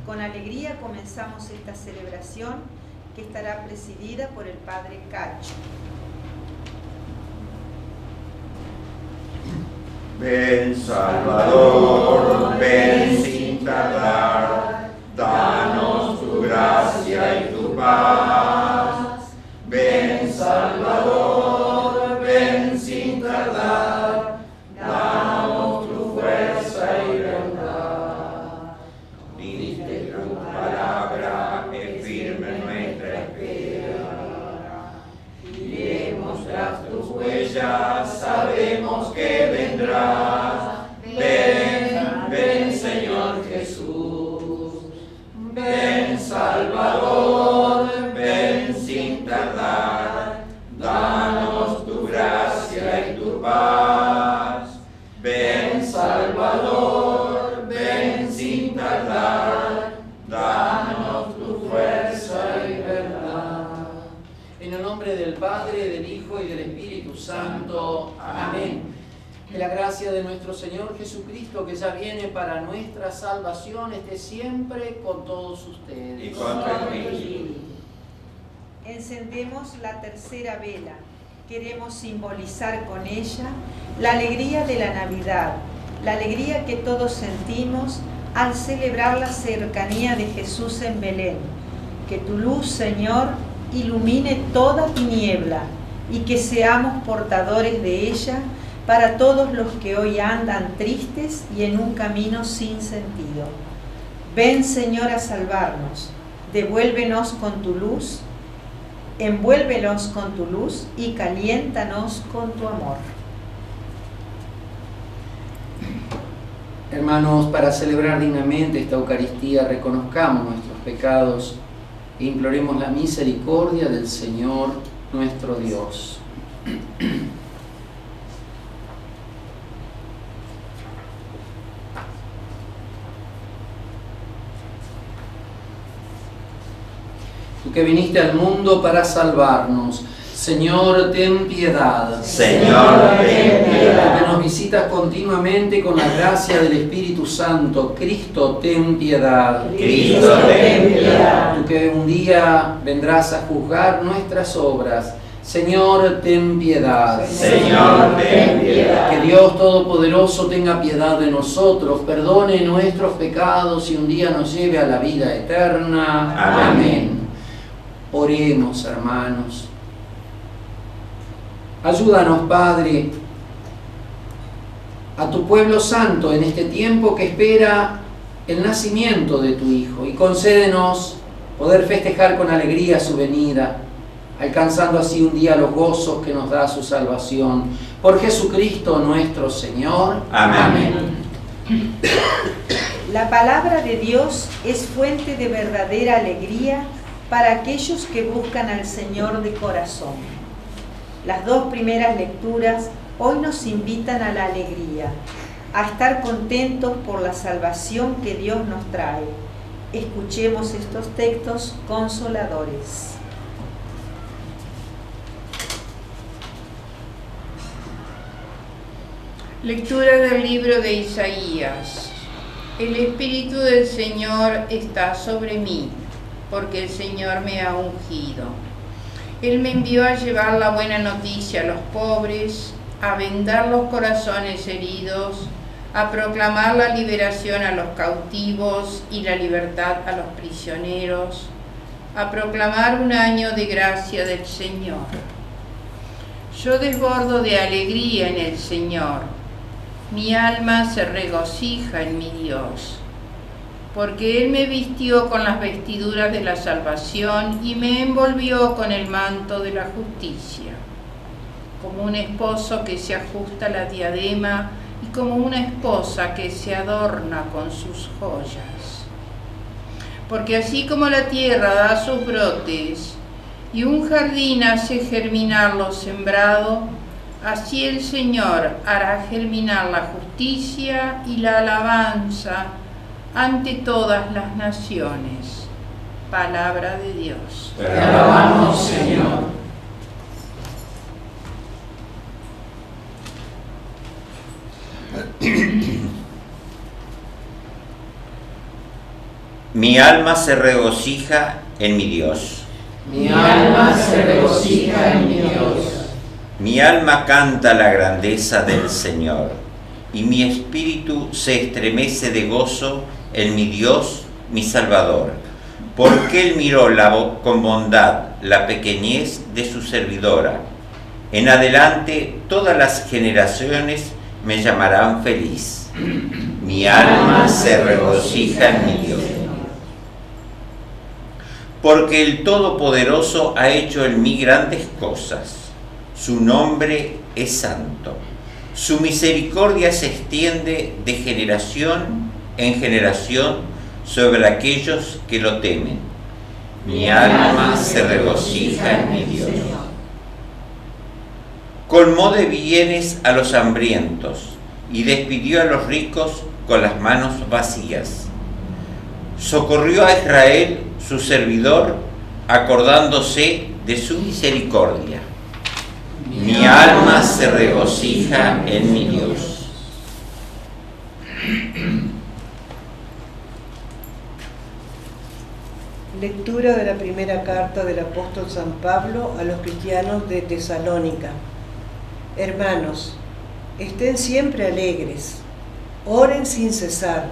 Con alegría comenzamos esta celebración que estará presidida por el Padre Cacho. Ven Salvador, ven sin tardar, danos tu gracia y tu paz. Ven Salvador, ven sin tardar, danos tu fuerza y verdad. Diste tu palabra, es firme nuestra espera. Iremos tras tus huellas, sabemos que vendrás. Ven, ven Señor Jesús. Ven Salvador, ven sin tardar. Danos tu gracia y tu paz. Ven Salvador, ven sin tardar. Danos tu fuerza y verdad. En el nombre del Padre, del Hijo y del Espíritu Santo. Amén. Que la gracia de nuestro Señor Jesucristo, que ya viene para nuestra salvación, esté siempre con todos ustedes. Y con tu espíritu. Encendemos la tercera vela. Queremos simbolizar con ella la alegría de la Navidad, la alegría que todos sentimos al celebrar la cercanía de Jesús en Belén. Que tu luz, Señor, ilumine toda tiniebla y que seamos portadores de ella para todos los que hoy andan tristes y en un camino sin sentido. Ven, Señor, a salvarnos, devuélvenos con tu luz, envuélvenos con tu luz y caliéntanos con tu amor. Hermanos, para celebrar dignamente esta Eucaristía, reconozcamos nuestros pecados e imploremos la misericordia del Señor nuestro Dios. Tú que viniste al mundo para salvarnos, Señor, ten piedad. Señor, ten piedad. Que nos visitas continuamente con la gracia del Espíritu Santo, Cristo, ten piedad. Cristo, ten piedad. Tú que un día vendrás a juzgar nuestras obras, Señor, ten piedad. Señor, ten piedad. Que Dios Todopoderoso tenga piedad de nosotros, perdone nuestros pecados y un día nos lleve a la vida eterna. Amén. Oremos, hermanos. Ayúdanos, Padre, a tu pueblo santo en este tiempo que espera el nacimiento de tu Hijo y concédenos poder festejar con alegría su venida, alcanzando así un día los gozos que nos da su salvación. Por Jesucristo nuestro Señor. Amén. La palabra de Dios es fuente de verdadera alegría para aquellos que buscan al Señor de corazón. Las dos primeras lecturas hoy nos invitan a la alegría, a estar contentos por la salvación que Dios nos trae. Escuchemos estos textos consoladores. Lectura del libro de Isaías. El Espíritu del Señor está sobre mí, porque el Señor me ha ungido. Él me envió a llevar la buena noticia a los pobres, a vendar los corazones heridos, a proclamar la liberación a los cautivos y la libertad a los prisioneros, a proclamar un año de gracia del Señor. Yo desbordo de alegría en el Señor. Mi alma se regocija en mi Dios, porque Él me vistió con las vestiduras de la salvación y me envolvió con el manto de la justicia, como un esposo que se ajusta la diadema y como una esposa que se adorna con sus joyas. Porque así como la tierra da sus brotes y un jardín hace germinar lo sembrado, así el Señor hará germinar la justicia y la alabanza ante todas las naciones. Palabra de Dios. Te alabamos, Señor. Mi alma se regocija en mi Dios. Mi alma se regocija en mi Dios. Mi alma canta la grandeza del Señor, y mi espíritu se estremece de gozo en mi Dios, mi Salvador, porque Él miró con bondad la pequeñez de su servidora. En adelante todas las generaciones me llamarán feliz. Mi alma se regocija en mi Dios. Porque el Todopoderoso ha hecho en mí grandes cosas. Su nombre es santo. Su misericordia se extiende de generación en generación sobre aquellos que lo temen. Mi alma se regocija en mi Dios. Colmó de bienes a los hambrientos y despidió a los ricos con las manos vacías. Socorrió a Israel, su servidor, acordándose de su misericordia. Mi alma se regocija en mi Dios. Lectura de la primera carta del apóstol San Pablo a los cristianos de Tesalónica. Hermanos, estén siempre alegres, oren sin cesar,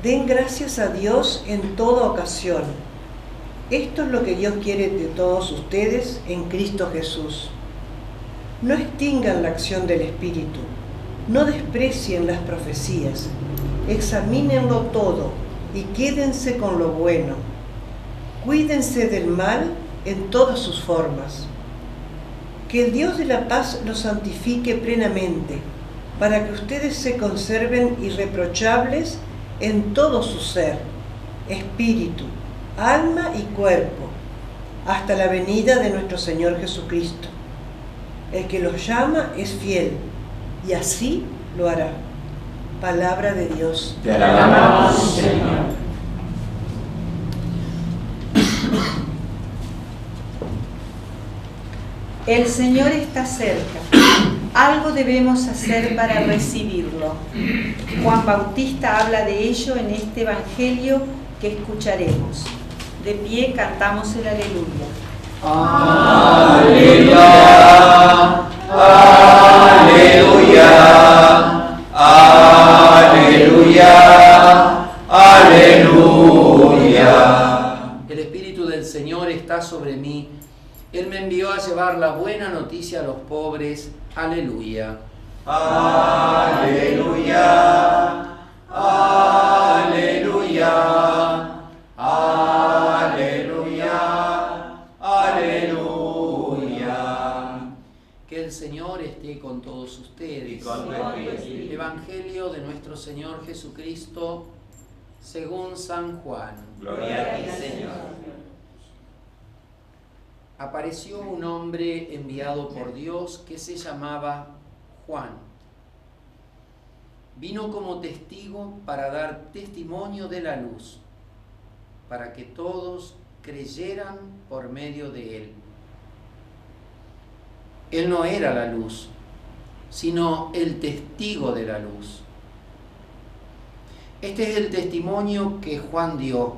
den gracias a Dios en toda ocasión. Esto es lo que Dios quiere de todos ustedes en Cristo Jesús. No extingan la acción del Espíritu, no desprecien las profecías, examínenlo todo y quédense con lo bueno. Cuídense del mal en todas sus formas. Que el Dios de la paz los santifique plenamente, para que ustedes se conserven irreprochables en todo su ser, espíritu, alma y cuerpo, hasta la venida de nuestro Señor Jesucristo. El que los llama es fiel, y así lo hará. Palabra de Dios. Te alabamos, Señor. El Señor está cerca. Algo debemos hacer para recibirlo. Juan Bautista habla de ello en este Evangelio que escucharemos. De pie cantamos el Aleluya. Aleluya, aleluya, aleluya, aleluya. El Espíritu del Señor está sobre mí. Él me envió a llevar la buena noticia a los pobres. Aleluya. Aleluya, aleluya, aleluya, aleluya. Que el Señor esté con todos ustedes. Y con tu espíritu. Evangelio de nuestro Señor Jesucristo según San Juan. Gloria a ti, Señor. Apareció un hombre enviado por Dios que se llamaba Juan. Vino como testigo para dar testimonio de la luz, para que todos creyeran por medio de él. Él no era la luz, sino el testigo de la luz. Este es el testimonio que Juan dio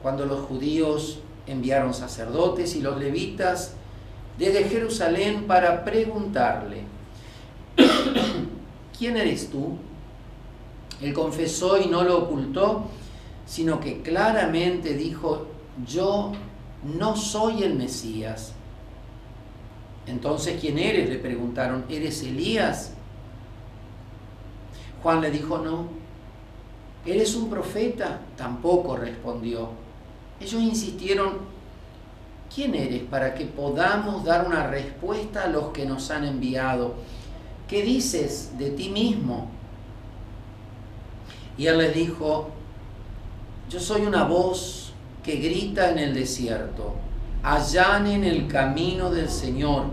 cuando los judíos enviaron sacerdotes y los levitas desde Jerusalén para preguntarle: ¿quién eres tú? Él confesó y no lo ocultó, sino que claramente dijo: yo no soy el Mesías. Entonces, ¿quién eres?, le preguntaron. ¿Eres Elías? Juan le dijo: no. ¿Eres un profeta? Tampoco respondió. Ellos insistieron: ¿quién eres para que podamos dar una respuesta a los que nos han enviado? ¿Qué dices de ti mismo? Y él les dijo: yo soy una voz que grita en el desierto, allanen el camino del Señor,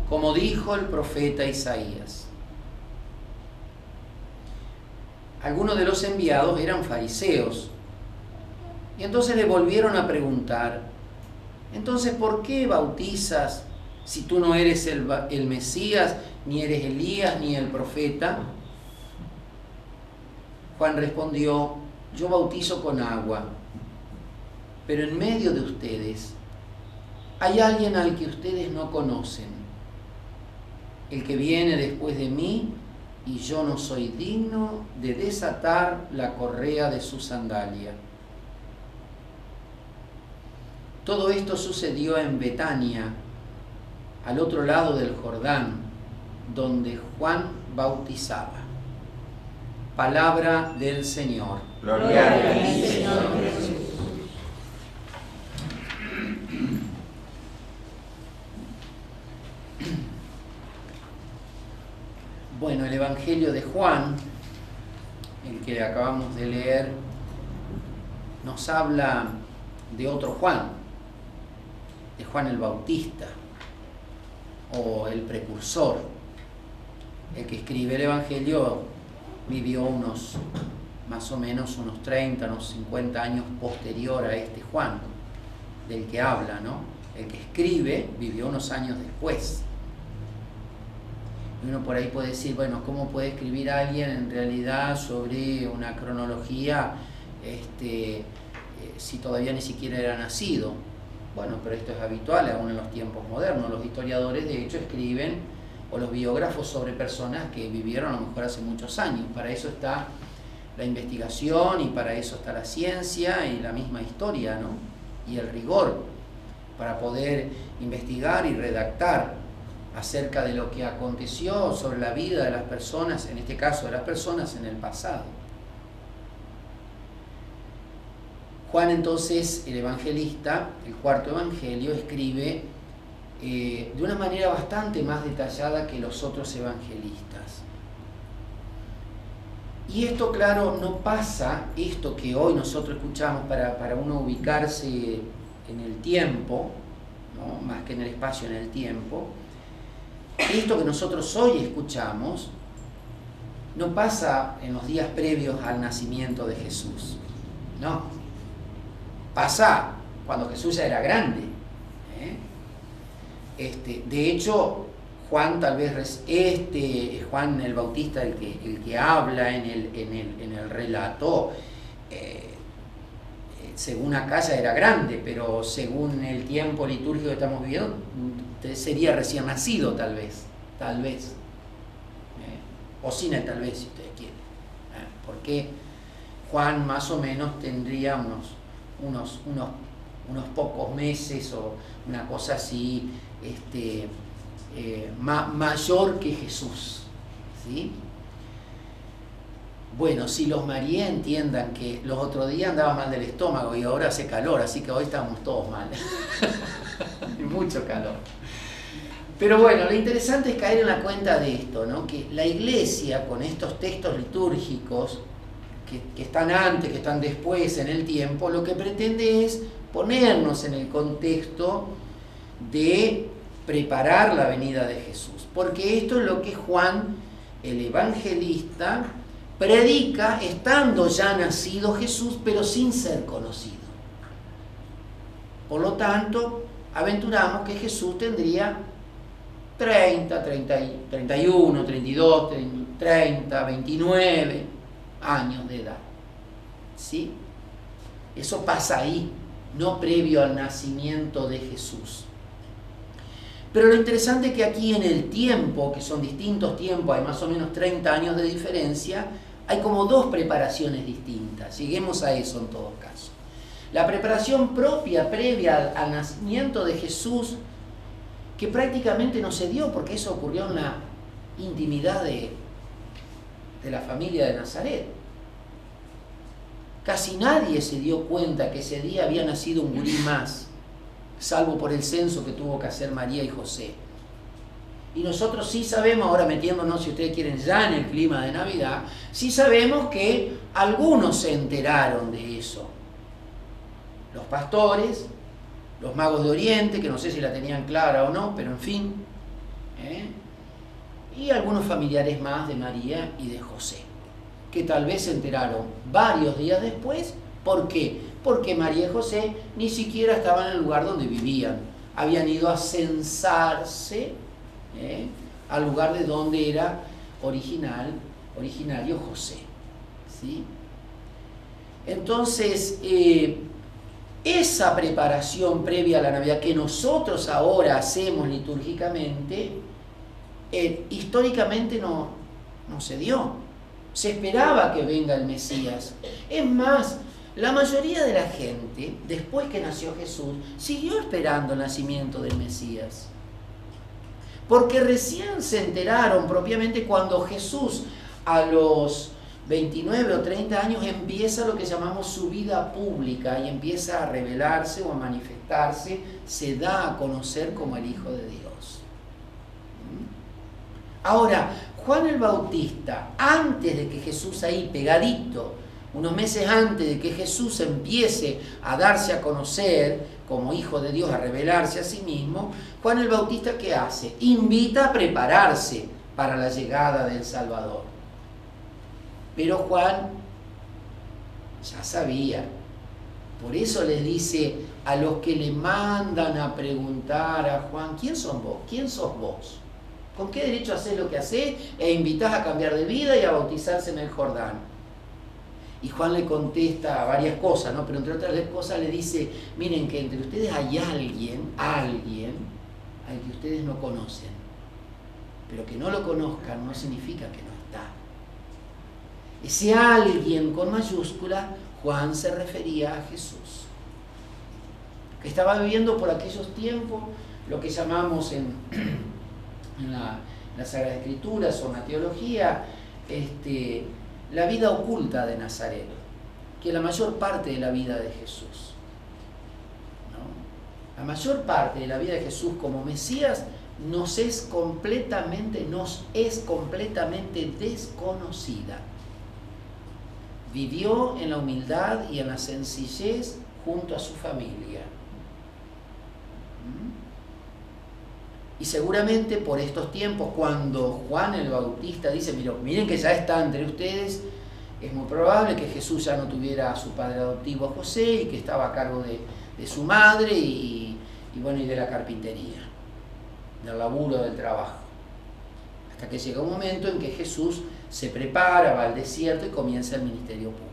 como dijo el profeta Isaías. Algunos de los enviados eran fariseos, y entonces le volvieron a preguntar: entonces, ¿por qué bautizas si tú no eres el Mesías, ni eres Elías, ni el profeta? Juan respondió: yo bautizo con agua, pero en medio de ustedes hay alguien al que ustedes no conocen, el que viene después de mí, y yo no soy digno de desatar la correa de su sandalia. Todo esto sucedió en Betania, al otro lado del Jordán, donde Juan bautizaba. Palabra del Señor. Gloria a ti, Señor Jesús. Bueno, el Evangelio de Juan, el que acabamos de leer, nos habla de otro Juan, de Juan el Bautista, o el precursor. El que escribe el Evangelio vivió más o menos unos 30, unos 50 años posterior a este Juan, del que habla, ¿no? El que escribe vivió unos años después. Y uno por ahí puede decir, bueno, ¿cómo puede escribir alguien en realidad sobre una cronología si todavía ni siquiera era nacido? Bueno, pero esto es habitual aún en los tiempos modernos. Los historiadores, de hecho, escriben, o los biógrafos, sobre personas que vivieron a lo mejor hace muchos años. Para eso está la investigación y para eso está la ciencia y la misma historia, ¿no? Y el rigor, para poder investigar y redactar acerca de lo que aconteció sobre la vida de las personas, en este caso de las personas en el pasado. Juan, entonces, el evangelista, el cuarto evangelio, escribe de una manera bastante más detallada que los otros evangelistas. Y esto, claro, no pasa, esto que hoy nosotros escuchamos para uno ubicarse en el tiempo, ¿no? Más que en el espacio, en el tiempo. Esto que nosotros hoy escuchamos no pasa en los días previos al nacimiento de Jesús, no. Pasa cuando Jesús ya era grande. De hecho, Juan, tal vez Juan el Bautista, el que habla en el relato, según acá ya era grande, pero según el tiempo litúrgico que estamos viviendo, sería recién nacido, tal vez, o sin el tal vez, si ustedes quieren, porque Juan más o menos tendría unos pocos meses o una cosa así, mayor que Jesús, ¿sí? Bueno, si los María entiendan que los otros días andaba mal del estómago y ahora hace calor, así que hoy estamos todos mal. Hay mucho calor. Pero bueno, lo interesante es caer en la cuenta de esto, ¿no? Que la Iglesia, con estos textos litúrgicos que están antes, que están después en el tiempo, lo que pretende es ponernos en el contexto de preparar la venida de Jesús. Porque esto es lo que Juan, el evangelista, predica estando ya nacido Jesús, pero sin ser conocido. Por lo tanto, aventuramos que Jesús tendría 30, 31, 32, 30, 29 años de edad. ¿Sí? Eso pasa ahí, no previo al nacimiento de Jesús. Pero lo interesante es que aquí en el tiempo, que son distintos tiempos, hay más o menos 30 años de diferencia, hay como dos preparaciones distintas. Lleguemos a eso en todo caso. La preparación propia, previa al nacimiento de Jesús, que prácticamente no se dio porque eso ocurrió en la intimidad de la familia de Nazaret. Casi nadie se dio cuenta que ese día había nacido un gurí más, salvo por el censo que tuvo que hacer María y José. Y nosotros sí sabemos, ahora metiéndonos, si ustedes quieren, ya en el clima de Navidad, sí sabemos que algunos se enteraron de eso. Los pastores, los magos de Oriente, que no sé si la tenían clara o no, pero en fin, y algunos familiares más de María y de José, que tal vez se enteraron varios días después. ¿Por qué? Porque María y José ni siquiera estaban en el lugar donde vivían, habían ido a censarse al lugar de donde era originario José, ¿sí? Entonces, esa preparación previa a la Navidad que nosotros ahora hacemos litúrgicamente, históricamente no se dio. Se esperaba que venga el Mesías. Es más, la mayoría de la gente, después que nació Jesús, siguió esperando el nacimiento del Mesías. Porque recién se enteraron propiamente cuando Jesús, a los 29 o 30 años, empieza lo que llamamos su vida pública y empieza a revelarse o a manifestarse, se da a conocer como el Hijo de Dios. Ahora, Juan el Bautista, antes de que Jesús ahí pegadito, unos meses antes de que Jesús empiece a darse a conocer como Hijo de Dios, a revelarse a sí mismo, Juan el Bautista, ¿qué hace? Invita a prepararse para la llegada del Salvador. Pero Juan ya sabía. Por eso les dice a los que le mandan a preguntar a Juan: ¿quién son vos? ¿Quién sos vos? ¿Con qué derecho hacés lo que hacés e invitás a cambiar de vida y a bautizarse en el Jordán? Y Juan le contesta varias cosas, ¿no? Pero entre otras cosas le dice: miren que entre ustedes hay alguien al que ustedes no conocen. Pero que no lo conozcan no significa que no está. Ese alguien con mayúscula, Juan se refería a Jesús, que estaba viviendo por aquellos tiempos lo que llamamos en la Sagrada Escritura o en la teología, la vida oculta de Nazaret, que es la mayor parte de la vida de Jesús, ¿no? La mayor parte de la vida de Jesús como Mesías nos es completamente desconocida. Vivió en la humildad y en la sencillez junto a su familia. Y seguramente por estos tiempos, cuando Juan el Bautista dice: miren que ya está entre ustedes, es muy probable que Jesús ya no tuviera a su padre adoptivo, a José, y que estaba a cargo de su madre y de la carpintería, del laburo, del trabajo. Hasta que llega un momento en que Jesús se prepara, va al desierto y comienza el ministerio público.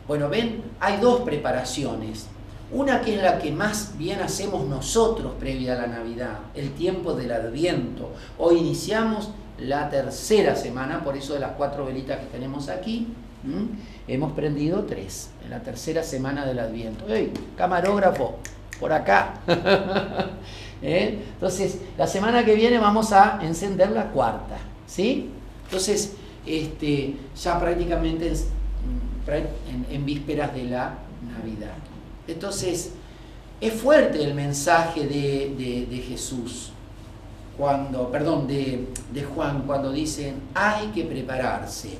Bueno, ven, hay dos preparaciones. Una que es la que más bien hacemos nosotros previa a la Navidad, el tiempo del Adviento. Hoy iniciamos la tercera semana, por eso de las 4 velitas que tenemos aquí, hemos prendido 3, en la tercera semana del Adviento. ¡Ey, camarógrafo! Por acá. Entonces, la semana que viene vamos a encender la 4ª, ¿sí? Entonces, ya prácticamente en vísperas de la Navidad. Entonces, es fuerte el mensaje de Jesús, de Juan, cuando dicen: hay que prepararse.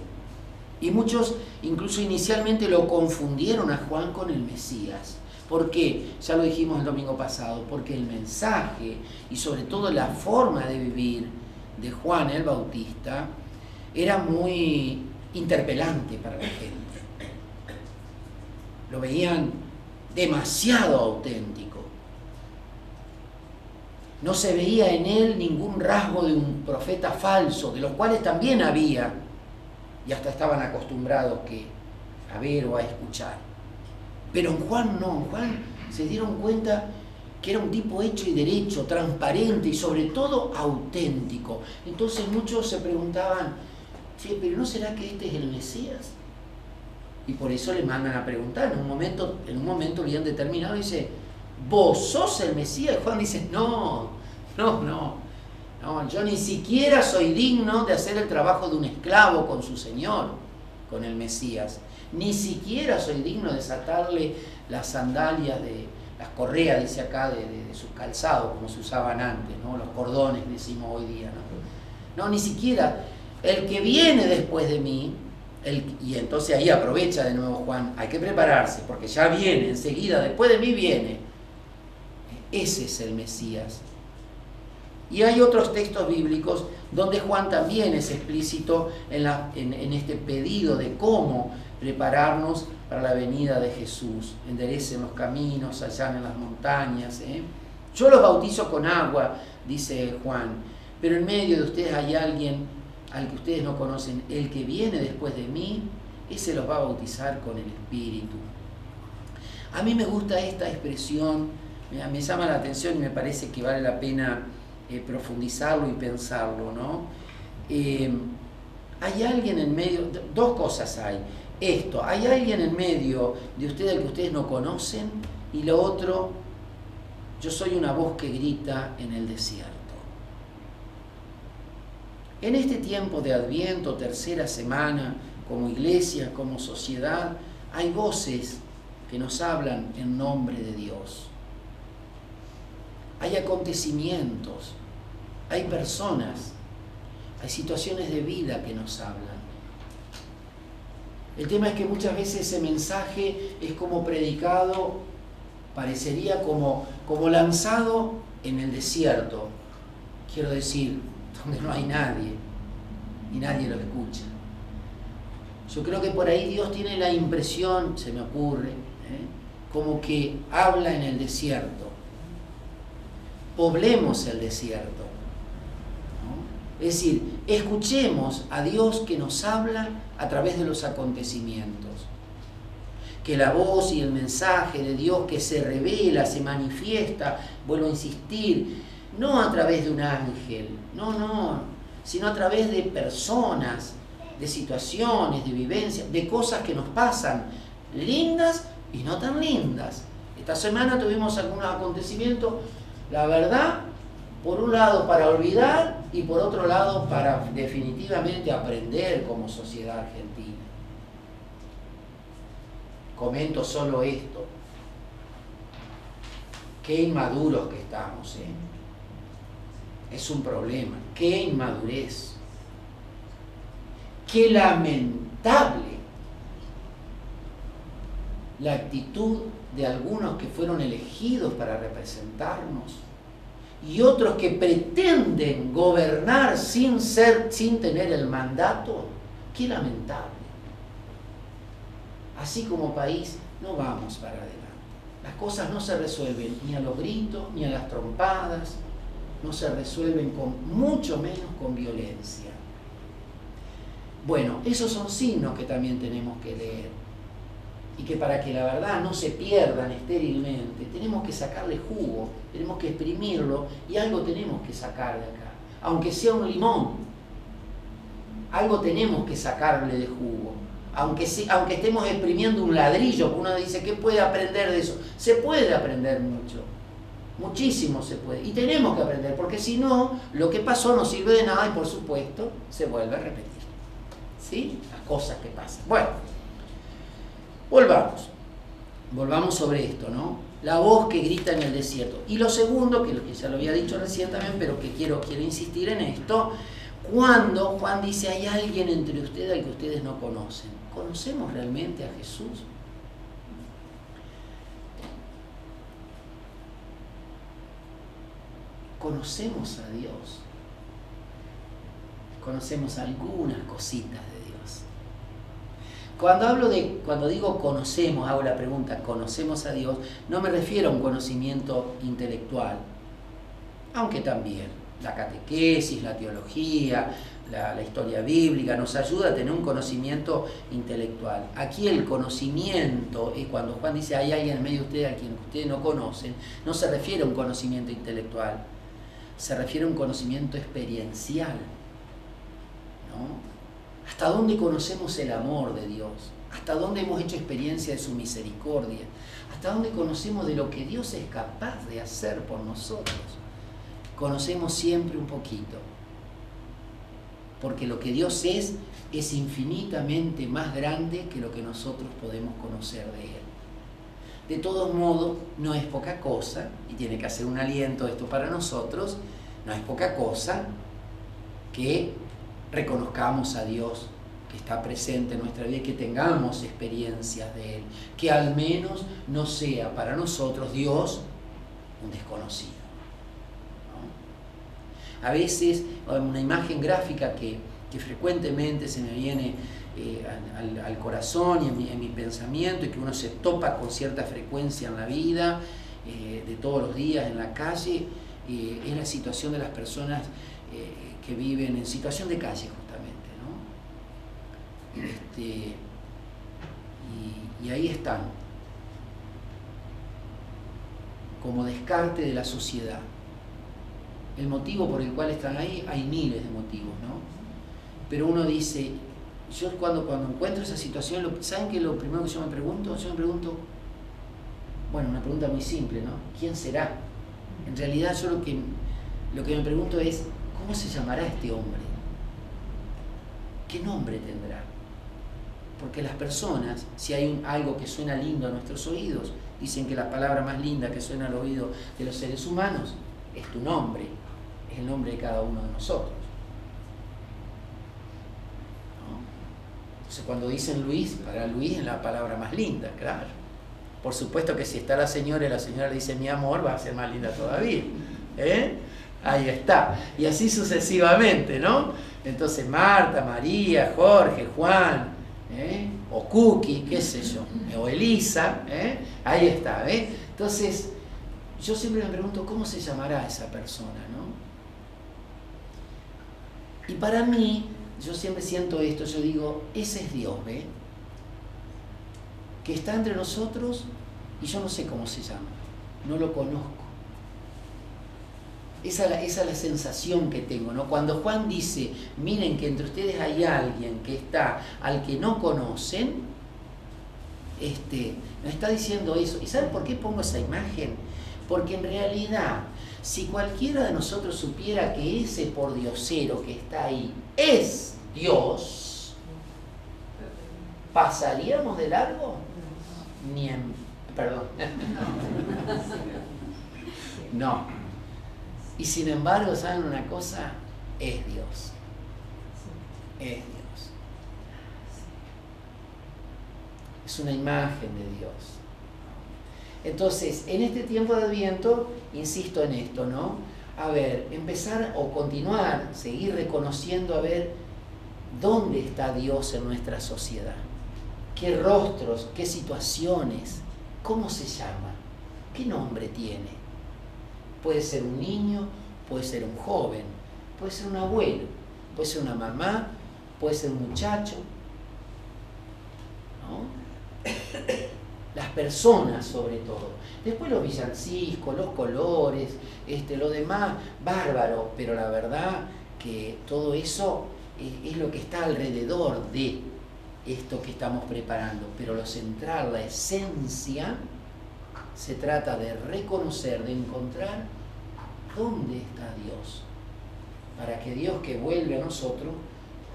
Y muchos incluso inicialmente lo confundieron a Juan con el Mesías. ¿Por qué? Ya lo dijimos el domingo pasado, porque el mensaje y sobre todo la forma de vivir de Juan el Bautista era muy interpelante para la gente. Lo veían demasiado auténtico. No se veía en él ningún rasgo de un profeta falso, de los cuales también había, y hasta estaban acostumbrados a ver o a escuchar. Pero en Juan no, en Juan se dieron cuenta que era un tipo hecho y derecho, transparente y sobre todo auténtico. Entonces muchos se preguntaban: che, ¿pero no será que este es el Mesías? Y por eso le mandan a preguntar. En un momento le han determinado y dice: ¿vos sos el Mesías? Y Juan dice: no, yo ni siquiera soy digno de hacer el trabajo de un esclavo con su señor, con el Mesías. Ni siquiera soy digno de desatarle las sandalias, las correas, dice acá, de sus calzados, como se usaban antes, ¿no? Los cordones, decimos hoy día, no, ni siquiera. El que viene después de mí, y entonces ahí aprovecha de nuevo Juan: hay que prepararse, porque ya viene, enseguida, después de mí viene. Ese es el Mesías. Y hay otros textos bíblicos donde Juan también es explícito en este pedido de cómo prepararnos para la venida de Jesús. Enderecen los caminos, allanen las montañas. Yo los bautizo con agua, dice Juan, pero en medio de ustedes hay alguien al que ustedes no conocen, el que viene después de mí, ese los va a bautizar con el Espíritu. A mí me gusta esta expresión, me llama la atención y me parece que vale la pena profundizarlo y pensarlo, ¿no? Hay alguien en medio, dos cosas hay. Esto, hay alguien en medio de ustedes al que ustedes no conocen, y lo otro, yo soy una voz que grita en el desierto. En este tiempo de Adviento, tercera semana, como iglesia, como sociedad, hay voces que nos hablan en nombre de Dios. Hay acontecimientos, hay personas, hay situaciones de vida que nos hablan. El tema es que muchas veces ese mensaje es como predicado, parecería como lanzado en el desierto, quiero decir, donde no hay nadie y nadie lo escucha. Yo creo que por ahí Dios tiene la impresión, se me ocurre, como que habla en el desierto. Poblemos el desierto, ¿no? Es decir, escuchemos a Dios que nos habla a través de los acontecimientos. Que la voz y el mensaje de Dios que se revela, se manifiesta, vuelvo a insistir, no a través de un ángel, no, sino a través de personas, de situaciones, de vivencias, de cosas que nos pasan, lindas y no tan lindas. Esta semana tuvimos algunos acontecimientos, la verdad, por un lado para olvidar y por otro lado para definitivamente aprender como sociedad argentina. Comento solo esto. Qué inmaduros que estamos, Es un problema. Qué inmadurez. Qué lamentable la actitud de algunos que fueron elegidos para representarnos y otros que pretenden gobernar sin tener el mandato. Qué lamentable. Así como país no vamos para adelante. Las cosas no se resuelven ni a los gritos ni a las trompadas, no se resuelven mucho menos con violencia. Bueno, esos son signos que también tenemos que leer. Y que para que la verdad no se pierdan estérilmente, tenemos que sacarle jugo, tenemos que exprimirlo y algo tenemos que sacar de acá. Aunque sea un limón, algo tenemos que sacarle de jugo. Aunque estemos exprimiendo un ladrillo, uno dice, ¿qué puede aprender de eso? Se puede aprender mucho, muchísimo se puede. Y tenemos que aprender, porque si no, lo que pasó no sirve de nada y por supuesto se vuelve a repetir. ¿Sí? Las cosas que pasan. Bueno, volvamos sobre esto, ¿no? La voz que grita en el desierto. Y lo segundo, que ya lo había dicho recién también, pero que quiero insistir en esto, cuando Juan dice, hay alguien entre ustedes al que ustedes no conocen. ¿Conocemos realmente a Jesús? ¿Conocemos a Dios? Conocemos algunas cositas de Dios. Cuando digo conocemos, hago la pregunta, ¿conocemos a Dios? No me refiero a un conocimiento intelectual, aunque también la catequesis, la teología, la historia bíblica nos ayuda a tener un conocimiento intelectual. Aquí el conocimiento es cuando Juan dice hay alguien en medio de ustedes a quien ustedes no conocen, no se refiere a un conocimiento intelectual, se refiere a un conocimiento experiencial, ¿no? ¿Hasta dónde conocemos el amor de Dios? ¿Hasta dónde hemos hecho experiencia de su misericordia? ¿Hasta dónde conocemos de lo que Dios es capaz de hacer por nosotros? Conocemos siempre un poquito, porque lo que Dios es infinitamente más grande que lo que nosotros podemos conocer de Él. De todos modos, no es poca cosa, y tiene que hacer un aliento esto para nosotros, no es poca cosa que reconozcamos a Dios que está presente en nuestra vida y que tengamos experiencias de Él, que al menos no sea para nosotros Dios un desconocido. A veces una imagen gráfica que frecuentemente se me viene al corazón y en mi pensamiento y que uno se topa con cierta frecuencia en la vida, de todos los días en la calle, es la situación de las personas que viven en situación de calle justamente, ¿no? Y ahí están, como descarte de la sociedad. El motivo por el cual están ahí, hay miles de motivos, ¿no? Pero uno dice, yo cuando encuentro esa situación, ¿saben qué es lo primero que yo me pregunto? Yo me pregunto, bueno, una pregunta muy simple, ¿no? ¿Quién será? En realidad yo lo que me pregunto es, ¿cómo se llamará este hombre? ¿Qué nombre tendrá? Porque las personas, si hay algo que suena lindo a nuestros oídos, dicen que la palabra más linda que suena al oído de los seres humanos es tu nombre, es el nombre de cada uno de nosotros. ¿No? Entonces cuando dicen Luis, para Luis es la palabra más linda, claro. Por supuesto que si está la señora y la señora le dice mi amor, va a ser más linda todavía. Ahí está. Y así sucesivamente, ¿no? Entonces Marta, María, Jorge, Juan, o Cookie, qué sé yo, o Elisa, ahí está. Entonces, yo siempre me pregunto cómo se llamará esa persona, ¿no? Y para mí, yo siempre siento esto, yo digo, ese es Dios, que está entre nosotros y yo no sé cómo se llama, no lo conozco. Esa es la sensación que tengo, ¿no? Cuando Juan dice, miren que entre ustedes hay alguien que está al que no conocen, me está diciendo eso. ¿Y saben por qué pongo esa imagen? Porque en realidad, si cualquiera de nosotros supiera que ese pordiosero que está ahí es Dios, ¿pasaríamos de largo? Perdón. No. Y sin embargo, ¿saben una cosa? Es Dios. Es Dios. Es una imagen de Dios. Entonces, en este tiempo de Adviento, insisto en esto, ¿no? A ver, empezar o continuar, seguir reconociendo, a ver, ¿dónde está Dios en nuestra sociedad? ¿Qué rostros, qué situaciones? ¿Cómo se llama? ¿Qué nombre tiene? Puede ser un niño, puede ser un joven, puede ser un abuelo, puede ser una mamá, puede ser un muchacho, ¿no? Las personas sobre todo. Después los villancicos, los colores, lo demás, bárbaro, pero la verdad que todo eso es lo que está alrededor de esto que estamos preparando. Pero lo central, la esencia, se trata de reconocer, de encontrar dónde está Dios, para que Dios que vuelve a nosotros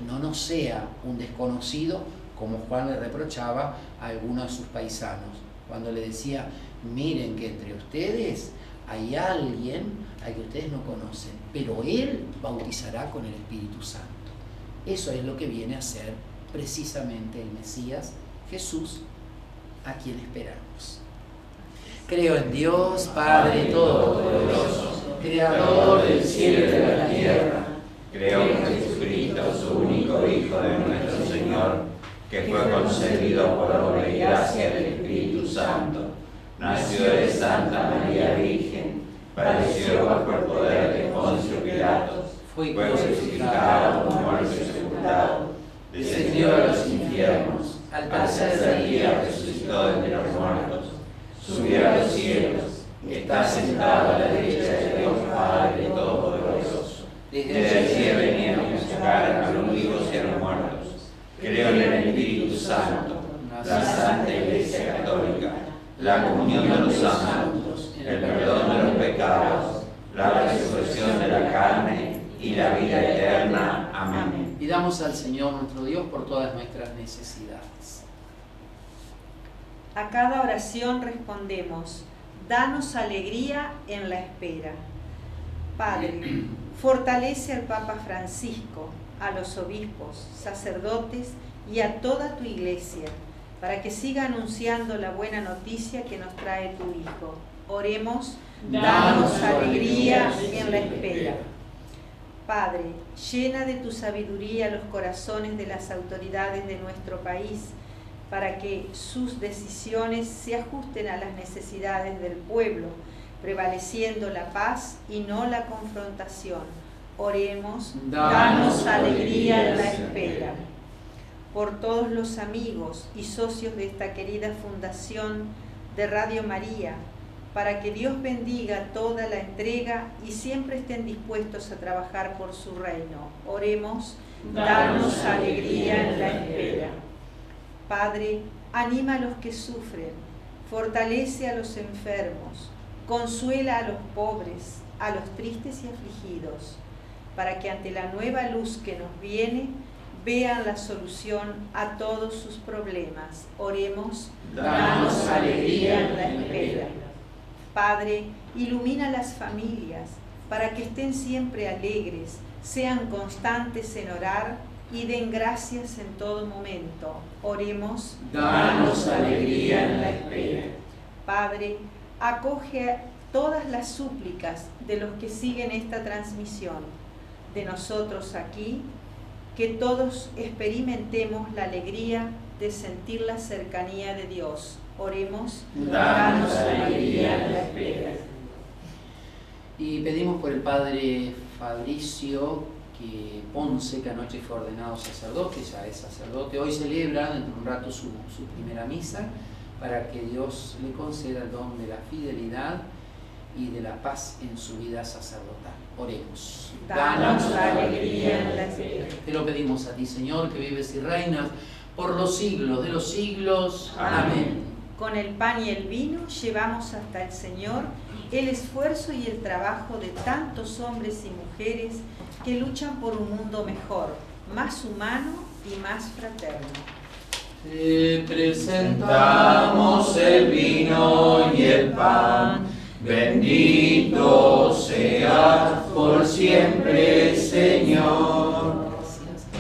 no nos sea un desconocido, como Juan le reprochaba a algunos de sus paisanos, cuando le decía, miren que entre ustedes hay alguien al que ustedes no conocen, pero Él bautizará con el Espíritu Santo. Eso es lo que viene a ser precisamente el Mesías, Jesús, a quien esperamos. Creo en Dios, Padre Todopoderoso, Creador del cielo y de la tierra. Creo en Jesucristo, su único Hijo de nuestro Señor, que fue concebido por obra y gracia del Espíritu Santo, nació de Santa María Virgen, padeció bajo el poder de Poncio Pilatos, fue crucificado, muerto y sepultado, descendió a los infiernos, al tercer día resucitó de entre los muertos, subió a los cielos, está sentado a la derecha de Dios Padre Todopoderoso. Desde allí venía a buscar a los vivos y a los muertos. Creo en el Espíritu Santo, la Santa Iglesia Católica, la comunión de los santos, el perdón de los pecados, la resurrección de la carne y la vida eterna. Amén. Pidamos al Señor nuestro Dios por todas nuestras necesidades. A cada oración respondemos, danos alegría en la espera. Padre, fortalece al Papa Francisco, a los obispos, sacerdotes y a toda tu iglesia, para que siga anunciando la buena noticia que nos trae tu Hijo. Oremos, danos alegría en la espera. Padre, llena de tu sabiduría los corazones de las autoridades de nuestro país, para que sus decisiones se ajusten a las necesidades del pueblo, prevaleciendo la paz y no la confrontación. Oremos, danos alegría en la espera. por todos los amigos y socios de esta querida fundación de Radio María, para que Dios bendiga toda la entrega y siempre estén dispuestos a trabajar por su reino. Oremos. Danos alegría en la espera. Padre, anima a los que sufren, fortalece a los enfermos, consuela a los pobres, a los tristes y afligidos, para que ante la nueva luz que nos viene, vean la solución a todos sus problemas. Oremos. Danos alegría en la espera. Padre, ilumina las familias para que estén siempre alegres, sean constantes en orar y den gracias en todo momento. Oremos. Danos alegría en la espera. Padre, acoge todas las súplicas de los que siguen esta transmisión, de nosotros aquí, que todos experimentemos la alegría de sentir la cercanía de Dios. Oremos. Danos alegría en la espera. Y pedimos por el Padre Fabricio Ponce, que anoche fue ordenado sacerdote, ya es sacerdote, hoy celebra dentro de un rato su primera misa, para que Dios le conceda el don de la fidelidad y de la paz en su vida sacerdotal. Oremos. Danos alegría en la espera. Te lo pedimos a ti, Señor, que vives y reinas por los siglos de los siglos. Amén. Con el pan y el vino llevamos hasta el Señor el esfuerzo y el trabajo de tantos hombres y mujeres que luchan por un mundo mejor, más humano y más fraterno. Te presentamos el vino y el pan, bendito seas por siempre, Señor.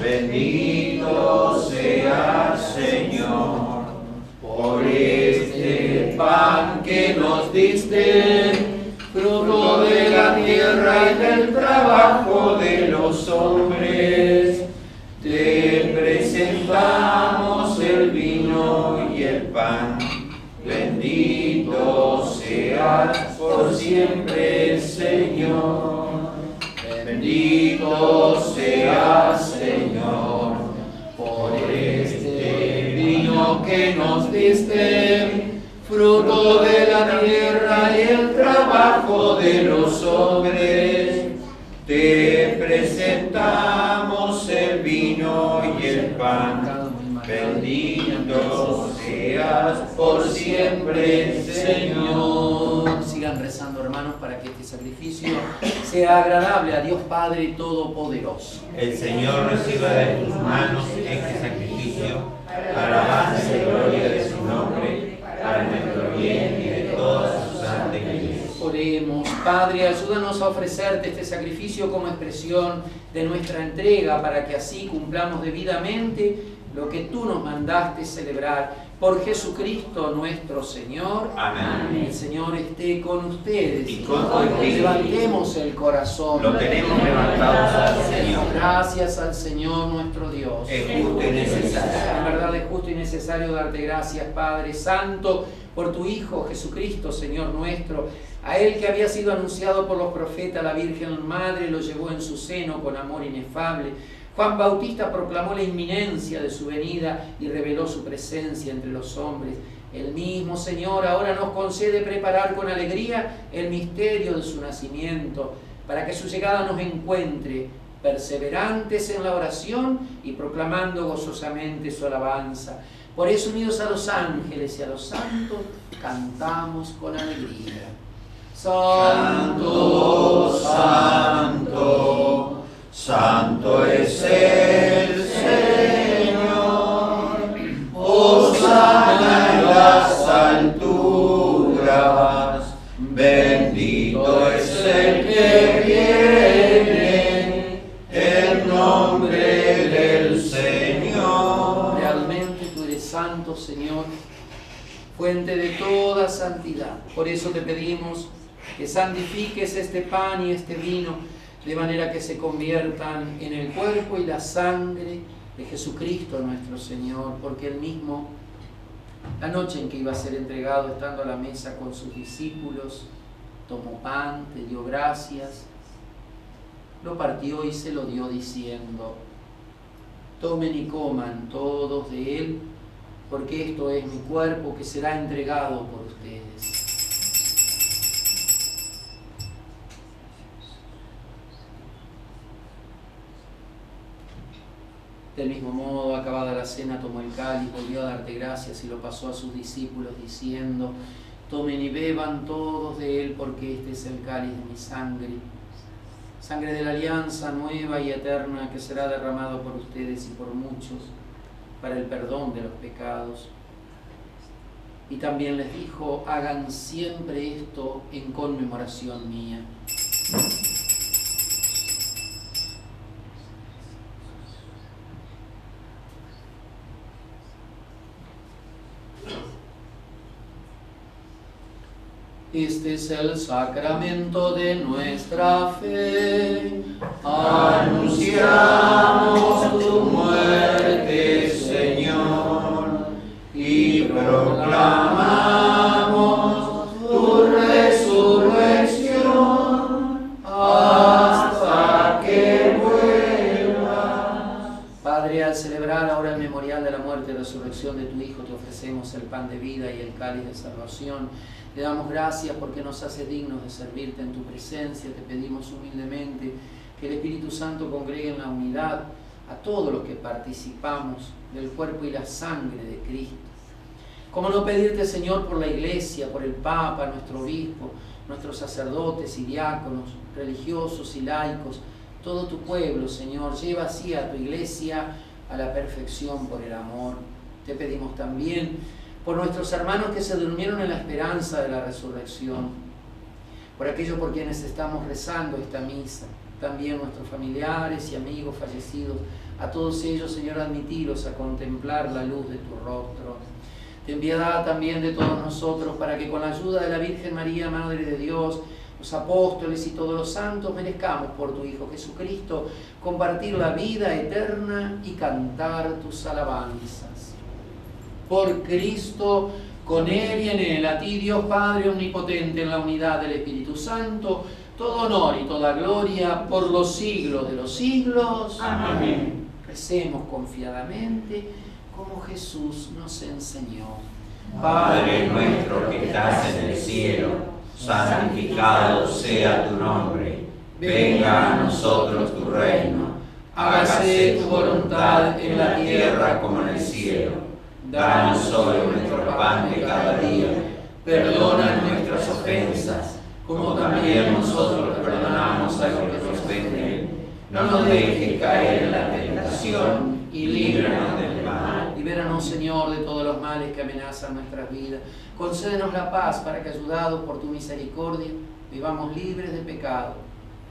Bendito seas, Señor, por este pan que nos diste, fruto de la tierra y del trabajo de los hombres. Te presentamos el vino y el pan, bendito seas por siempre, Señor. Bendito seas, Señor, por este vino que nos diste, fruto de la tierra y el trabajo de los hombres. Te presentamos el vino y el pan, bendito seas por siempre, Señor. Sigan rezando, hermanos, para que este sacrificio sea agradable a Dios Padre Todopoderoso. El Señor reciba de tus manos este sacrificio, alabanza y gloria de su nombre, para nuestro bien y de toda su santa iglesia. Oremos. Padre, ayúdanos a ofrecerte este sacrificio como expresión de nuestra entrega, para que así cumplamos debidamente lo que tú nos mandaste celebrar. Por Jesucristo nuestro Señor. Amén. El Señor esté con ustedes. Y con tu espíritu. Levantemos el corazón. Lo tenemos levantados al Señor. Gracias al Señor nuestro Dios. Es justo y necesario. En verdad es justo y necesario darte gracias, Padre Santo, por tu Hijo Jesucristo, Señor nuestro. A Él, que había sido anunciado por los profetas, la Virgen Madre lo llevó en su seno con amor inefable. Juan Bautista proclamó la inminencia de su venida y reveló su presencia entre los hombres. El mismo Señor ahora nos concede preparar con alegría el misterio de su nacimiento, para que su llegada nos encuentre perseverantes en la oración y proclamando gozosamente su alabanza. Por eso, unidos a los ángeles y a los santos, cantamos con alegría. Santo, santo, santo es el Señor. Hosana en las alturas. Bendito es el que viene en nombre del Señor. Realmente tú eres santo, Señor, fuente de toda santidad. Por eso te pedimos que santifiques este pan y este vino, de manera que se conviertan en el cuerpo y la sangre de Jesucristo nuestro Señor, porque Él mismo, la noche en que iba a ser entregado, estando a la mesa con sus discípulos, tomó pan, te dio gracias, lo partió y se lo dio diciendo: Tomen y coman todos de él, porque esto es mi cuerpo que será entregado por ustedes. Del mismo modo, acabada la cena, tomó el cáliz, volvió a darte gracias y lo pasó a sus discípulos, diciendo: tomen y beban todos de él, porque este es el cáliz de mi sangre, sangre de la alianza nueva y eterna, que será derramado por ustedes y por muchos para el perdón de los pecados. Y también les dijo: hagan siempre esto en conmemoración mía. Este es el sacramento de nuestra fe. Anunciamos tu muerte, Señor, y proclamamos tu resurrección hasta que vuelvas. Padre, al celebrar ahora el memorial de la muerte y resurrección de tu Hijo, te ofrecemos el pan de vida y el cáliz de salvación. Te damos gracias porque nos hace dignos de servirte en tu presencia. Te pedimos humildemente que el Espíritu Santo congregue en la unidad a todos los que participamos del cuerpo y la sangre de Cristo. ¿Cómo no pedirte, Señor, por la Iglesia, por el Papa, nuestro obispo, nuestros sacerdotes y diáconos, religiosos y laicos, todo tu pueblo, Señor? Lleva así a tu Iglesia a la perfección por el amor. Te pedimos también por nuestros hermanos que se durmieron en la esperanza de la resurrección, por aquellos por quienes estamos rezando esta misa, también nuestros familiares y amigos fallecidos, a todos ellos, Señor, admitilos a contemplar la luz de tu rostro. Ten piedad también de todos nosotros, para que con la ayuda de la Virgen María, Madre de Dios, los apóstoles y todos los santos, merezcamos por tu Hijo Jesucristo compartir la vida eterna y cantar tus alabanzas. Por Cristo, con Él y en Él, a ti, Dios Padre Omnipotente, en la unidad del Espíritu Santo, todo honor y toda gloria por los siglos de los siglos. Amén. Recemos confiadamente como Jesús nos enseñó. Padre nuestro que estás en el cielo, santificado sea tu nombre. Venga a nosotros tu reino. Hágase tu voluntad en la tierra como en el cielo. Danos hoy nuestro pan de cada día. Perdona nuestras ofensas, como también nosotros perdonamos a los que nos ofenden. No nos dejes caer en la tentación y líbranos del mal. Libéranos, Señor, de todos los males que amenazan nuestras vidas. Concédenos la paz para que, ayudados por tu misericordia, vivamos libres de pecado,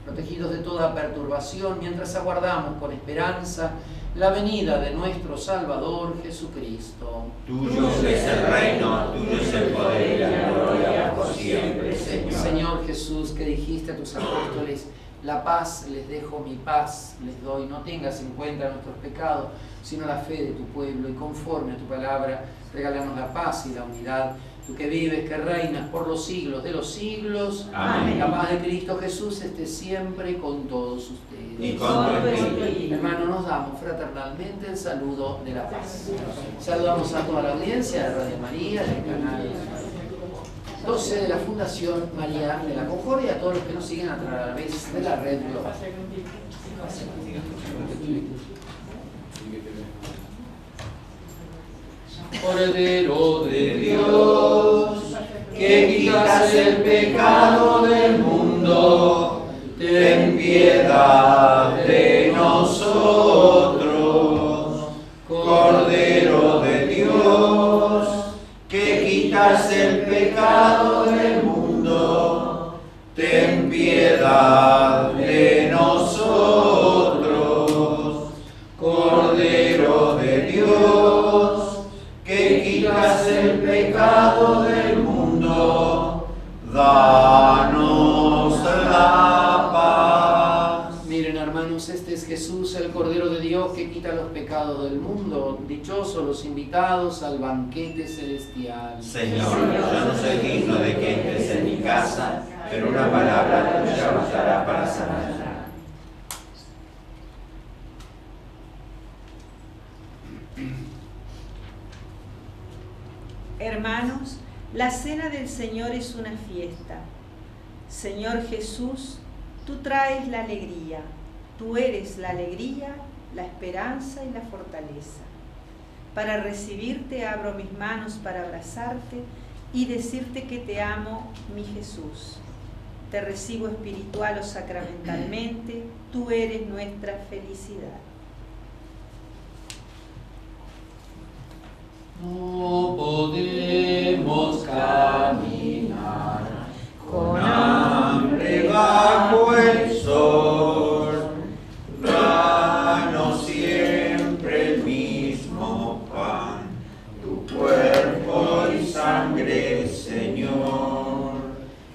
protegidos de toda perturbación, mientras aguardamos con esperanza la venida de nuestro Salvador Jesucristo. Tuyo es el reino, tuyo es el poder y la gloria por siempre, Señor. Señor Jesús, que dijiste a tus apóstoles: la paz les dejo, mi paz les doy. No tengas en cuenta nuestros pecados, sino la fe de tu pueblo, y conforme a tu palabra, regálanos la paz y la unidad. Tú que vives, que reinas por los siglos de los siglos. Amén. La paz de Cristo Jesús esté siempre con todos ustedes. Y con tu espíritu. Hermanos, nos damos fraternalmente el saludo de la paz. Saludamos a toda la audiencia de Radio María, del canal 12 de la Fundación María de la Concordia, a todos los que nos siguen a través de la red global. Cordero de Dios, que quitas el pecado del mundo, ten piedad de nosotros. Cordero de Dios, que quitas el pecado del mundo, ten piedad de nosotros. Cordero de Dios, que quitas el pecado del mundo, danos la paz. Miren, hermanos, este es Jesús, el Cordero de Dios, que quita los pecados del mundo. Dichosos los invitados al banquete celestial. Señor, yo no soy digno de que entres en mi casa, pero una palabra tuya bastará para sanar. La cena del Señor es una fiesta. Señor Jesús, tú traes la alegría. Tú eres la alegría, la esperanza y la fortaleza. Para recibirte abro mis manos para abrazarte y decirte que te amo, mi Jesús. Te recibo espiritual o sacramentalmente, tú eres nuestra felicidad. No podemos caminar con hambre bajo el sol. Danos siempre el mismo pan, tu cuerpo y sangre, Señor.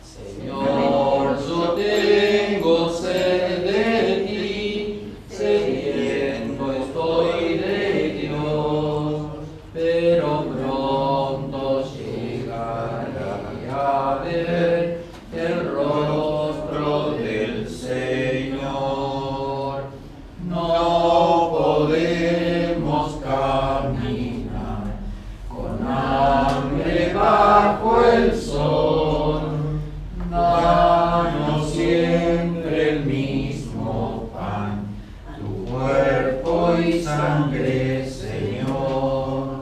Señor, yo tengo sed de ti, sediento estoy de Dios, pero pronto llegaré a ver el rostro del Señor. No podemos caminar con hambre bajo el sol. Danos siempre el mismo pan, tu cuerpo y sangre, Señor.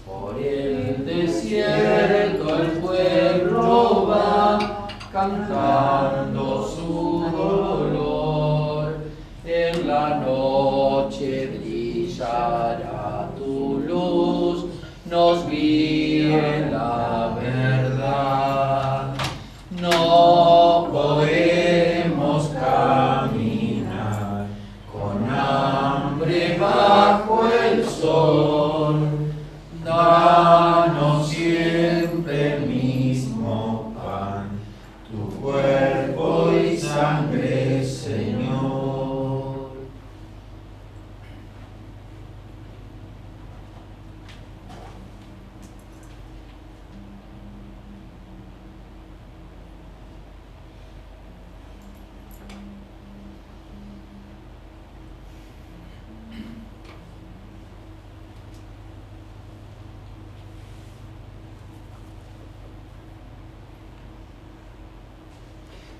Por el desierto el pueblo va cantando su dolor. En la noche brillará tu luz, nos guíe la verdad. No podemos caminar con hambre bajo el sol. Danos siempre el mismo pan, tu cuerpo y sangre, Señor.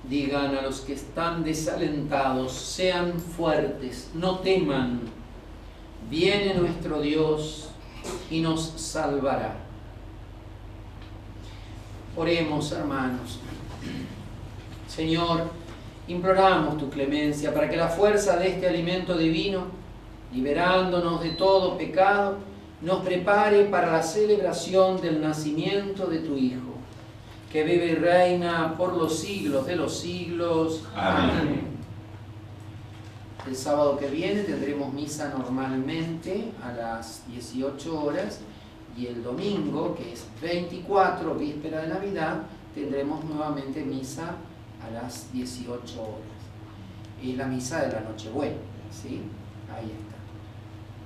Digan a los que están desalentados, sean fuertes, no teman. Viene nuestro Dios y nos salvará. Oremos, hermanos. Señor, imploramos tu clemencia para que la fuerza de este alimento divino, liberándonos de todo pecado, nos prepare para la celebración del nacimiento de tu Hijo, que vive y reina por los siglos de los siglos. Amén. El sábado que viene tendremos misa normalmente a las 18 horas y el domingo, que es 24, víspera de Navidad, tendremos nuevamente misa a las 18 horas. Es la misa de la Nochebuena, ¿sí? Ahí está.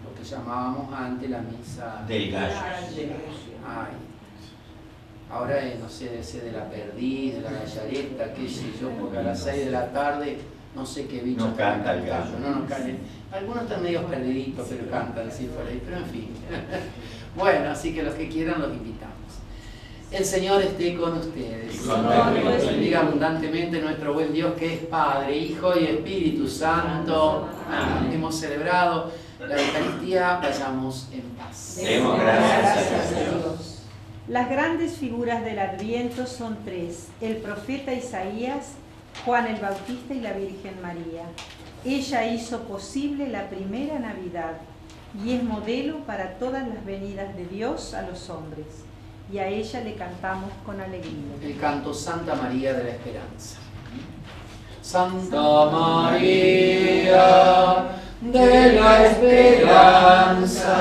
Lo que llamábamos antes la misa Del gallo. Ahí. Ahora no sé de la perdiz, de la gallareta, qué sé yo, porque a las 6 de la tarde no sé qué bicho No canta el gallo. No cantan. Algunos están medio perdiditos, pero cantan, sí, por ahí, pero en fin. Bueno, así que los que quieran los invitamos. El Señor esté con ustedes. Bendiga abundantemente nuestro buen Dios, que es Padre, Hijo y Espíritu Santo. Amén. Hemos celebrado la Eucaristía, vayamos en paz. Demos gracias a Dios. Las grandes figuras del Adviento son tres: el profeta Isaías, Juan el Bautista y la Virgen María. Ella hizo posible la primera Navidad y es modelo para todas las venidas de Dios a los hombres. Y a ella le cantamos con alegría. El canto Santa María de la Esperanza. Santa María de la Esperanza,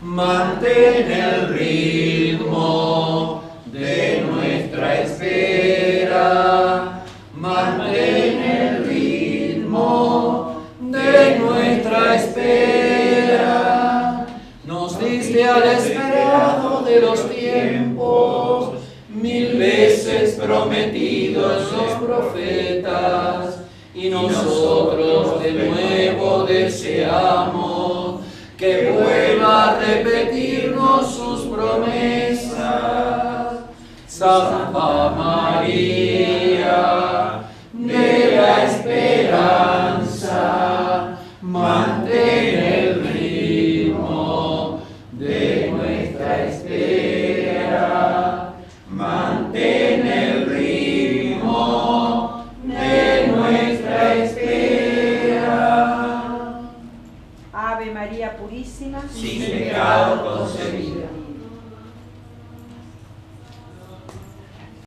mantén el ritmo de nuestra espera, mantén el ritmo de nuestra espera. Nos diste al esperado de los tiempos, 1000 veces prometidos los profetas, y nosotros de nuevo deseamos que vuelva a repetirnos sus promesas. Santa María, de la esperanza, mantén el ritmo de nuestra espera, mantén el ritmo de nuestra espera. Ave María Purísima, sin pecado concebida.